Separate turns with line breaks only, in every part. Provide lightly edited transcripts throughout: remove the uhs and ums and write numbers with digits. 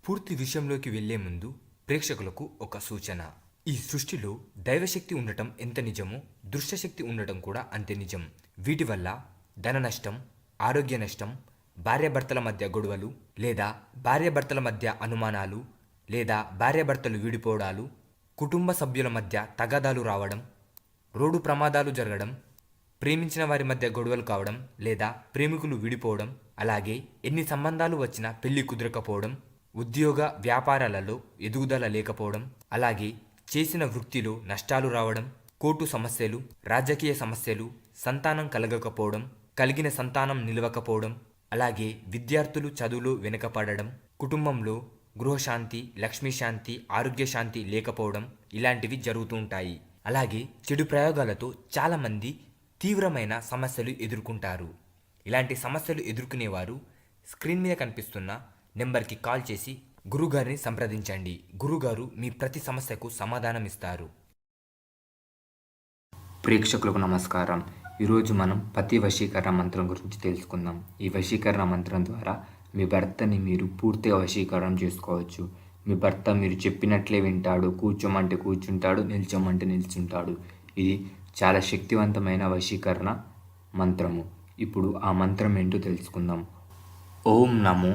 పూర్తి విషయంలోకి వెళ్లే ముందు ప్రేక్షకులకు ఒక సూచన. ఈ సృష్టిలో దైవశక్తి ఉండటం ఎంత నిజమో దృశ్యశక్తి ఉండటం కూడా అంతే నిజం. వీటి వల్ల ధన నష్టం, ఆరోగ్య నష్టం, భార్యాభర్తల మధ్య గొడవలు లేదా భార్యాభర్తల మధ్య అనుమానాలు లేదా భార్యాభర్తలు విడిపోవడాలు, కుటుంబ సభ్యుల మధ్య తగాదాలు రావడం, రోడ్డు ప్రమాదాలు జరగడం, ప్రేమించిన వారి మధ్య గొడవలు కావడం లేదా ప్రేమికులు విడిపోవడం, అలాగే ఎన్ని సంబంధాలు వచ్చినా పెళ్లి కుదరకపోవడం, ఉద్యోగ వ్యాపారాలలో ఎదుగుదల లేకపోవడం, అలాగే చేసిన వృత్తిలో నష్టాలు రావడం, కోర్టు సమస్యలు, రాజకీయ సమస్యలు, సంతానం కలగకపోవడం, కలిగిన సంతానం నిలవకపోవడం, అలాగే విద్యార్థులు చదువులో వెనుకపడడం, కుటుంబంలో గృహశాంతి, లక్ష్మీశాంతి, ఆరోగ్యశాంతి లేకపోవడం ఇలాంటివి జరుగుతూ ఉంటాయి. అలాగే చెడు ప్రయోగాలతో చాలామంది తీవ్రమైన సమస్యలు ఎదుర్కొంటారు. ఇలాంటి సమస్యలు ఎదుర్కొనేవారు స్క్రీన్ మీద కనిపిస్తున్న నెంబర్కి కాల్ చేసి గురుగారిని సంప్రదించండి. గురుగారు మీ ప్రతి సమస్యకు సమాధానం ఇస్తారు.
ప్రేక్షకులకు నమస్కారం. ఈరోజు మనం పతి వశీకరణ మంత్రం గురించి తెలుసుకుందాం. ఈ వశీకరణ మంత్రం ద్వారా మీ భర్తని మీరు పూర్తిగా వశీకరణ చేసుకోవచ్చు. మీ భర్త మీరు చెప్పినట్లే వింటాడు, కూర్చోమంటే కూర్చుంటాడు, నిల్చోమంటే నిల్చుంటాడు. ఇది చాలా శక్తివంతమైన వశీకరణ మంత్రము. ఇప్పుడు ఆ మంత్రం ఏంటో తెలుసుకుందాం. ఓం నమో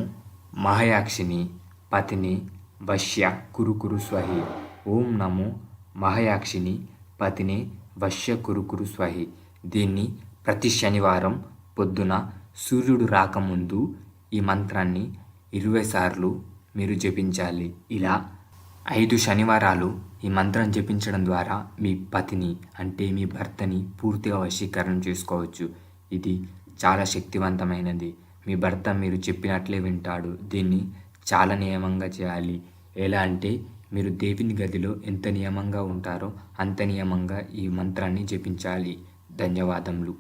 మహయాక్షిని పతిని వశ్య కురు స్వహి. ఓం నమో మహయాక్షిని పతిని వశ్య కురు స్వహి. దీన్ని ప్రతి శనివారం పొద్దున సూర్యుడు రాకముందు ఈ మంత్రాన్ని 20 సార్లు మీరు జపించాలి. ఇలా 5 శనివారాలు ఈ మంత్రం జపించడం ద్వారా మీ పతిని అంటే మీ భర్తని పూర్తిగా వశీకరణ చేసుకోవచ్చు. ఇది చాలా శక్తివంతమైనది. మీ భర్త మీరు చెప్పినట్లే వింటాడు. దీన్ని చాలా నియమంగా చేయాలి. ఎలా అంటే మీరు దేవుని గదిలో ఎంత నియమంగా ఉంటారో అంత నియమంగా ఈ మంత్రాన్ని జపించాలి. ధన్యవాదములు.